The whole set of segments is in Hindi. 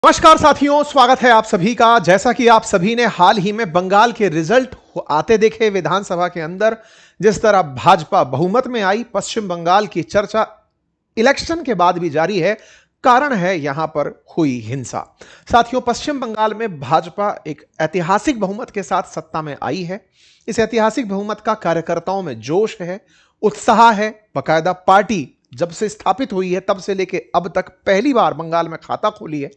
नमस्कार साथियों, स्वागत है आप सभी का। जैसा कि आप सभी ने हाल ही में बंगाल के रिजल्ट आते देखे विधानसभा के अंदर, जिस तरह भाजपा बहुमत में आई, पश्चिम बंगाल की चर्चा इलेक्शन के बाद भी जारी है। कारण है यहां पर हुई हिंसा। साथियों, पश्चिम बंगाल में भाजपा एक ऐतिहासिक बहुमत के साथ सत्ता में आई है। इस ऐतिहासिक बहुमत का कार्यकर्ताओं में जोश है, उत्साह है। बकायदा पार्टी जब से स्थापित हुई है तब से लेके अब तक पहली बार बंगाल में खाता खोली है।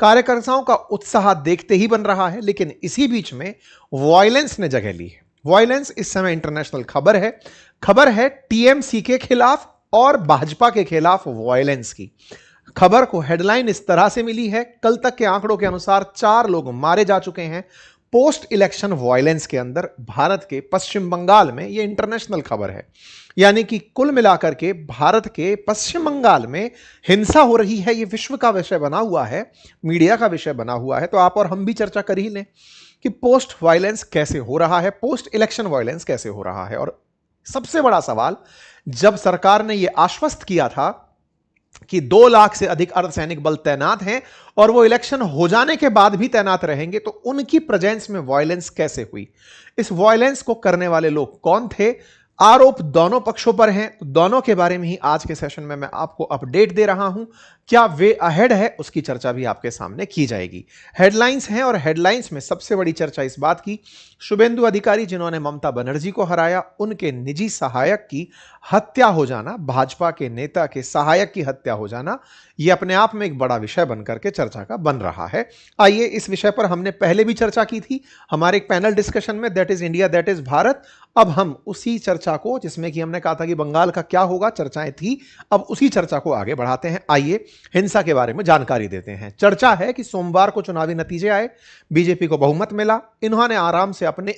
कार्यकर्ताओं का उत्साह देखते ही बन रहा है, लेकिन इसी बीच में वायलेंस ने जगह ली है। वायलेंस इस समय इंटरनेशनल खबर है टीएमसी के खिलाफ और भाजपा के खिलाफ वायलेंस की। खबर को हेडलाइन इस तरह से मिली है, कल तक के आंकड़ों के अनुसार 4 लोग मारे जा चुके हैं पोस्ट इलेक्शन वायलेंस के अंदर भारत के पश्चिम बंगाल में। यह इंटरनेशनल खबर है, यानी कि कुल मिलाकर के भारत के पश्चिम बंगाल में हिंसा हो रही है। यह विश्व का विषय बना हुआ है, मीडिया का विषय बना हुआ है। तो आप और हम भी चर्चा कर ही लें कि पोस्ट वायलेंस कैसे हो रहा है, पोस्ट इलेक्शन वायलेंस कैसे हो रहा है। और सबसे बड़ा सवाल, जब सरकार ने यह आश्वस्त किया था कि 2 लाख से अधिक अर्धसैनिक बल तैनात हैं और वो इलेक्शन हो जाने के बाद भी तैनात रहेंगे, तो उनकी प्रेजेंस में वायलेंस कैसे हुई? इस वायलेंस को करने वाले लोग कौन थे? आरोप दोनों पक्षों पर हैं। दोनों के बारे में ही आज के सेशन में मैं आपको अपडेट दे रहा हूं। क्या वे अहेड है, उसकी चर्चा भी आपके सामने की जाएगी। हेडलाइंस हैं और हेडलाइंस में सबसे बड़ी चर्चा इस बात की, शुभेंदु अधिकारी जिन्होंने ममता बनर्जी को हराया, उनके निजी सहायक की हत्या हो जाना, भाजपा के नेता के सहायक की हत्या हो जाना, यह अपने आप में एक बड़ा विषय बनकर के चर्चा का बन रहा है। आइए, इस विषय पर हमने पहले भी चर्चा की थी हमारे एक पैनल डिस्कशन में, that is India that is Bharat. अब हम उसी चर्चा को, जिसमें कि हमने कहा था कि बंगाल का क्या होगा, चर्चाएं थी, अब उसी चर्चा को आगे बढ़ाते हैं। आइए हिंसा के बारे में जानकारी देते हैं। चर्चा है कि सोमवार को चुनावी नतीजे आए, बीजेपी को बहुमत मिला। इन्होंने आराम से अपने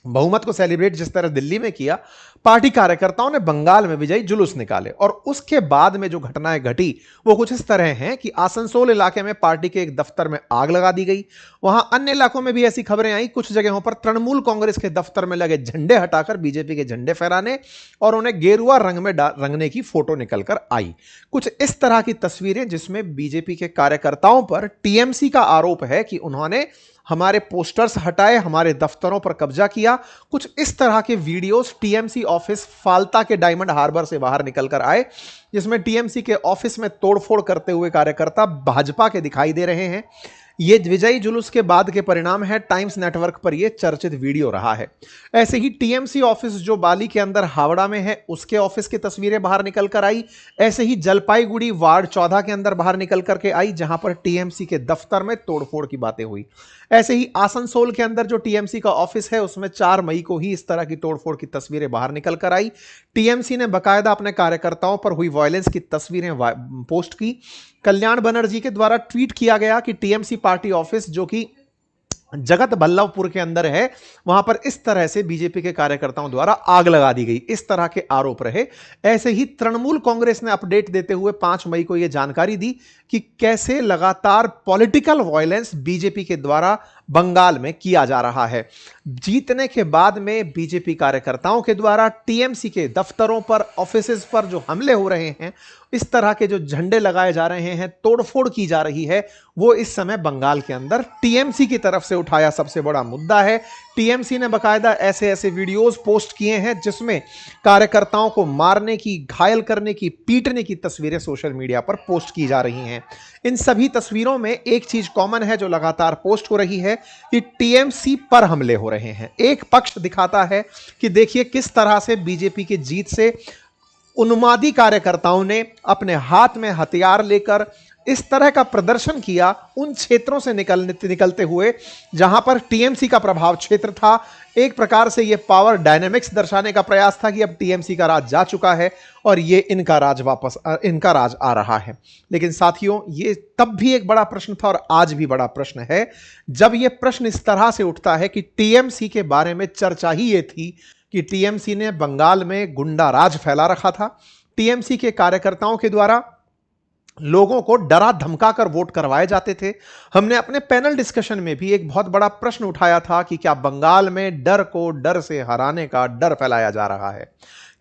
बहुमत को सेलिब्रेट जिस तरह दिल्ली में किया, पार्टी कार्यकर्ताओं ने बंगाल में विजयी जुलूस निकाले। और उसके बाद में जो घटनाएं घटी वो कुछ इस तरह हैं कि आसनसोल इलाके में पार्टी के एक दफ्तर में आग लगा दी गई। वहां अन्य इलाकों में भी ऐसी खबरें आई, कुछ जगहों पर तृणमूल कांग्रेस के दफ्तर में लगे झंडे हटाकर बीजेपी के झंडे फहराने और उन्हें गेरुआ रंग में रंगने की फोटो निकलकर आई। कुछ इस तरह की तस्वीरें जिसमें बीजेपी के कार्यकर्ताओं पर टीएमसी का आरोप है कि उन्होंने हमारे पोस्टर्स हटाए, हमारे दफ्तरों पर कब्जा किया। कुछ इस तरह के वीडियोस टीएमसी ऑफिस फाल्ता के डायमंड हार्बर से बाहर निकलकर आए, जिसमें टीएमसी के ऑफिस में तोड़फोड़ करते हुए कार्यकर्ता भाजपा के दिखाई दे रहे हैं। ये विजयी जुलूस के बाद के परिणाम है। टाइम्स नेटवर्क पर यह चर्चित वीडियो रहा है। ऐसे ही टीएमसी ऑफिस जो बाली के अंदर हावड़ा में है, उसके ऑफिस की तस्वीरें बाहर निकल कर आई। ऐसे ही जलपाईगुड़ी वार्ड 14 के अंदर बाहर निकल करके आई, जहां पर टीएमसी के दफ्तर में तोड़फोड़ की बातें हुई। ऐसे ही आसनसोल के अंदर जो टीएमसी का ऑफिस है, उसमें 4 मई को ही इस तरह की तोड़फोड़ की तस्वीरें बाहर निकल कर आई। टीएमसी ने बकायदा अपने कार्यकर्ताओं पर हुई वायलेंस की तस्वीरें पोस्ट की। कल्याण बनर्जी के द्वारा ट्वीट किया गया कि टीएमसी पार्टी ऑफिस जो कि जगत बल्लभपुर के अंदर है, वहां पर इस तरह से बीजेपी के कार्यकर्ताओं द्वारा आग लगा दी गई, इस तरह के आरोप रहे। ऐसे ही तृणमूल कांग्रेस ने अपडेट देते हुए 5 मई को यह जानकारी दी कि कैसे लगातार पॉलिटिकल वायलेंस बीजेपी के द्वारा बंगाल में किया जा रहा है। जीतने के बाद में बीजेपी कार्यकर्ताओं के द्वारा टीएमसी के दफ्तरों पर, ऑफिसेज पर जो हमले हो रहे हैं, इस तरह के जो झंडे लगाए जा रहे हैं, तोड़फोड़ की जा रही है, वो इस समय बंगाल के अंदर टीएमसी की तरफ से उठाया सबसे बड़ा मुद्दा है। टीएमसी ने बकायदा ऐसे ऐसे वीडियोस पोस्ट किए हैं जिसमें कार्यकर्ताओं को मारने की, घायल करने की, पीटने की तस्वीरें सोशल मीडिया पर पोस्ट की जा रही हैं। इन सभी तस्वीरों में एक चीज कॉमन है जो लगातार पोस्ट हो रही है कि टीएमसी पर हमले हो रहे हैं। एक पक्ष दिखाता है कि देखिए किस तरह से बीजेपी की जीत से उन्मादी कार्यकर्ताओं ने अपने हाथ में हथियार लेकर इस तरह का प्रदर्शन किया उन क्षेत्रों से निकलते हुए जहां पर टीएमसी का प्रभाव क्षेत्र था। एक प्रकार से यह पावर डायनेमिक्स दर्शाने का प्रयास था कि अब टीएमसी का राज जा चुका है और ये इनका राज आ रहा है। लेकिन साथियों, ये तब भी एक बड़ा प्रश्न था और आज भी बड़ा प्रश्न है। जब यह प्रश्न इस तरह से उठता है कि टीएमसी के बारे में चर्चा ही ये थी कि टीएमसी ने बंगाल में गुंडा राज फैला रखा था, टीएमसी के कार्यकर्ताओं के द्वारा लोगों को डरा धमकाकर वोट करवाए जाते थे। हमने अपने पैनल डिस्कशन में भी एक बहुत बड़ा प्रश्न उठाया था कि क्या बंगाल में डर को डर से हराने का डर फैलाया जा रहा है?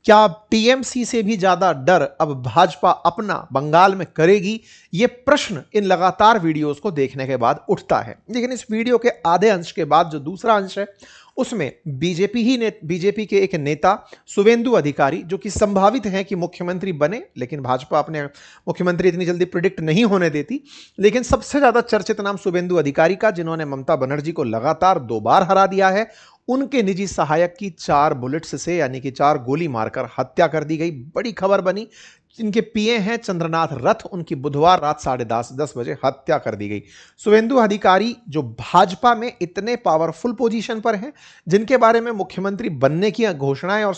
क्या टीएमसी से भी ज्यादा डर अब भाजपा अपना बंगाल में करेगी? यह प्रश्न इन लगातार वीडियोस को देखने के बाद उठता है। लेकिन इस वीडियो के आधे अंश के बाद जो दूसरा अंश है उसमें बीजेपी के एक नेता शुवेंदु अधिकारी, जो कि संभावित है कि मुख्यमंत्री बने, लेकिन भाजपा अपने मुख्यमंत्री इतनी जल्दी प्रिडिक्ट नहीं होने देती, लेकिन सबसे ज्यादा चर्चित नाम शुवेंदु अधिकारी का, जिन्होंने ममता बनर्जी को लगातार 2 बार हरा दिया है, उनके निजी सहायक की 4 बुलेट्स से यानी कि 4 गोली मारकर हत्या कर दी गई। बड़ी खबर बनी। इनके पीए हैं चंद्रनाथ रथ, उनकी बुधवार रात 10:30 बजे हत्या कर दी गई। शुवेंदु अधिकारी जो भाजपा में इतने पावरफुल पोजीशन पर हैं, जिनके बारे में मुख्यमंत्री बनने की घोषणाएं और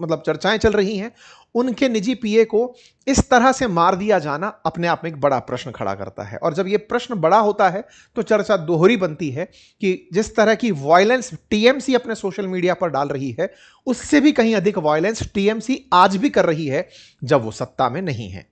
मतलब चर्चाएं चल रही हैं, उनके निजी पीए को इस तरह से मार दिया जाना अपने आप में एक बड़ा प्रश्न खड़ा करता है। और जब यह प्रश्न बड़ा होता है तो चर्चा दोहरी बनती है कि जिस तरह की वायलेंस टीएमसी अपने सोशल मीडिया पर डाल रही है, उससे भी कहीं अधिक वायलेंस टीएमसी आज भी कर रही है जब वो सत्ता में नहीं है।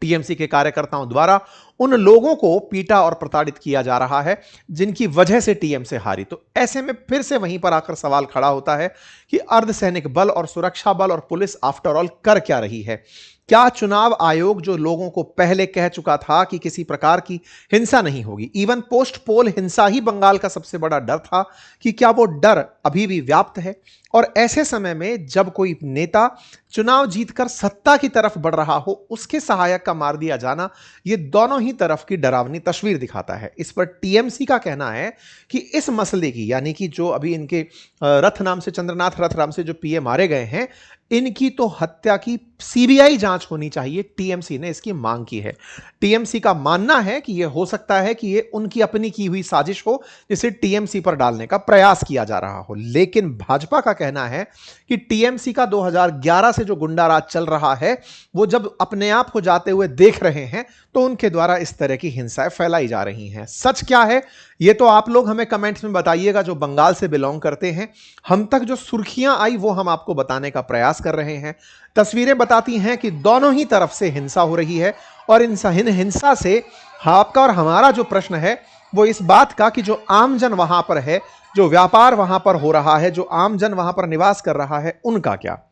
टीएमसी के कार्यकर्ताओं द्वारा उन लोगों को पीटा और प्रताड़ित किया जा रहा है जिनकी वजह से टीएमसी हारी। तो ऐसे में फिर से वहीं पर आकर सवाल खड़ा होता है कि अर्धसैनिक बल और सुरक्षा बल और पुलिस आफ्टर ऑल कर क्या रही है? क्या चुनाव आयोग, जो लोगों को पहले कह चुका था कि किसी प्रकार की हिंसा नहीं होगी, इवन पोस्ट पोल हिंसा ही बंगाल का सबसे बड़ा डर था, कि क्या वो डर अभी भी व्याप्त है? और ऐसे समय में जब कोई नेता चुनाव जीतकर सत्ता की तरफ बढ़ रहा हो, उसके सहायक का मार दिया जाना, ये दोनों ही तरफ की डरावनी तस्वीर दिखाता है। इस पर टीएमसी का कहना है कि इस मसले की, यानी कि जो अभी इनके रथ नाम से, चंद्रनाथ रथ नाम से जो पीए मारे गए हैं, इनकी तो हत्या की सीबीआई जांच होनी चाहिए। टीएमसी ने इसकी मांग की है। टीएमसी का मानना है कि यह हो सकता है कि यह उनकी अपनी की हुई साजिश हो, जिसे टीएमसी पर डालने का प्रयास किया जा रहा हो। लेकिन भाजपा का कहना है कि टीएमसी का 2011 से जो गुंडा राज चल रहा है, वो जब अपने आप को जाते हुए देख रहे हैं तो उनके द्वारा इस तरह की हिंसाएं फैलाई जा रही हैं। सच क्या है ये तो आप लोग हमें कमेंट्स में बताइएगा, जो बंगाल से बिलोंग करते हैं। हम तक जो सुर्खियां आई वो हम आपको बताने का प्रयास कर रहे हैं। तस्वीरें बताती हैं कि दोनों ही तरफ से हिंसा हो रही है, और इन हिंसा से आपका और हमारा जो प्रश्न है वो इस बात का कि जो आमजन वहां पर है, जो व्यापार वहां पर हो रहा है, जो आमजन वहां पर निवास कर रहा है, उनका क्या?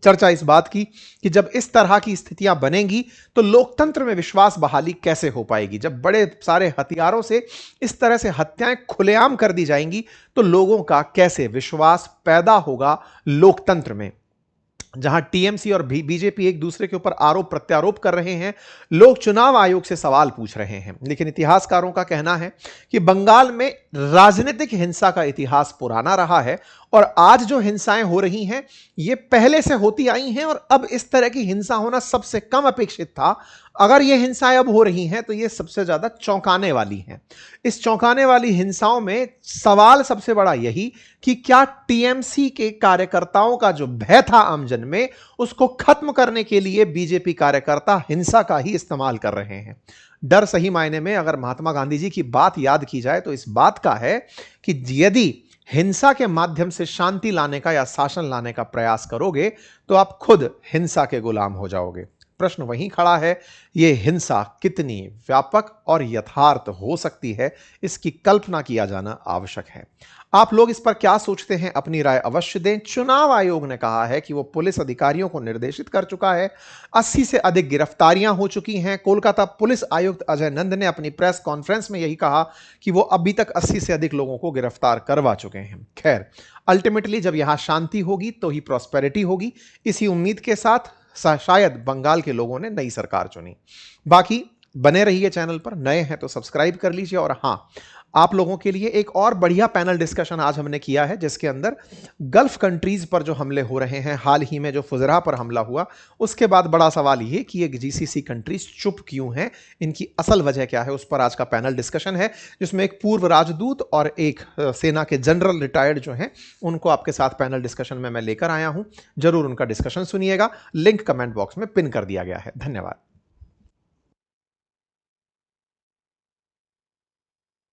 चर्चा इस बात की कि जब इस तरह की स्थितियां बनेंगी तो लोकतंत्र में विश्वास बहाली कैसे हो पाएगी? जब बड़े सारे हथियारों से इस तरह से हत्याएं खुलेआम कर दी जाएंगी तो लोगों का कैसे विश्वास पैदा होगा लोकतंत्र में? जहां टीएमसी और बीजेपी एक दूसरे के ऊपर आरोप प्रत्यारोप कर रहे हैं, लोग चुनाव आयोग से सवाल पूछ रहे हैं। लेकिन इतिहासकारों का कहना है कि बंगाल में राजनीतिक हिंसा का इतिहास पुराना रहा है, और आज जो हिंसाएं हो रही हैं ये पहले से होती आई हैं, और अब इस तरह की हिंसा होना सबसे कम अपेक्षित था। अगर ये हिंसाएं अब हो रही हैं तो ये सबसे ज्यादा चौंकाने वाली हैं। इस चौंकाने वाली हिंसाओं में सवाल सबसे बड़ा यही कि क्या टीएमसी के कार्यकर्ताओं का जो भय था आमजन में, उसको खत्म करने के लिए बीजेपी कार्यकर्ता हिंसा का ही इस्तेमाल कर रहे हैं? डर सही मायने में अगर महात्मा गांधी जी की बात याद की जाए तो इस बात का है कि यदि हिंसा के माध्यम से शांति लाने का या शासन लाने का प्रयास करोगे तो आप खुद हिंसा के गुलाम हो जाओगे। प्रश्न वहीं खड़ा है, यह हिंसा कितनी व्यापक और यथार्थ हो सकती है, इसकी कल्पना किया जाना आवश्यक है। आप लोग इस पर क्या सोचते हैं? अपनी राय अवश्य दें। चुनाव आयोग ने कहा है कि वो पुलिस अधिकारियों को निर्देशित कर चुका है। 80 से अधिक गिरफ्तारियां हो चुकी हैं। कोलकाता पुलिस आयुक्त अजय नंद ने अपनी प्रेस कॉन्फ्रेंस में यही कहा कि वो अभी तक 80 से अधिक लोगों को गिरफ्तार करवा चुके हैं। खैर, अल्टीमेटली जब यहां शांति होगी तो ही प्रॉस्पेरिटी होगी। इसी उम्मीद के साथ शायद बंगाल के लोगों ने नई सरकार चुनी। बाकी बने रहिए चैनल पर, नए हैं तो सब्सक्राइब कर लीजिए। और हां, आप लोगों के लिए एक और बढ़िया पैनल डिस्कशन आज हमने किया है, जिसके अंदर गल्फ कंट्रीज पर जो हमले हो रहे हैं, हाल ही में जो फुजरा पर हमला हुआ, उसके बाद बड़ा सवाल ये कि ये जीसीसी कंट्रीज चुप क्यों हैं, इनकी असल वजह क्या है, उस पर आज का पैनल डिस्कशन है, जिसमें एक पूर्व राजदूत और एक सेना के जनरल रिटायर्ड जो हैं, उनको आपके साथ पैनल डिस्कशन में मैं लेकर आया हूं। जरूर उनका डिस्कशन सुनिएगा। लिंक कमेंट बॉक्स में पिन कर दिया गया है। धन्यवाद।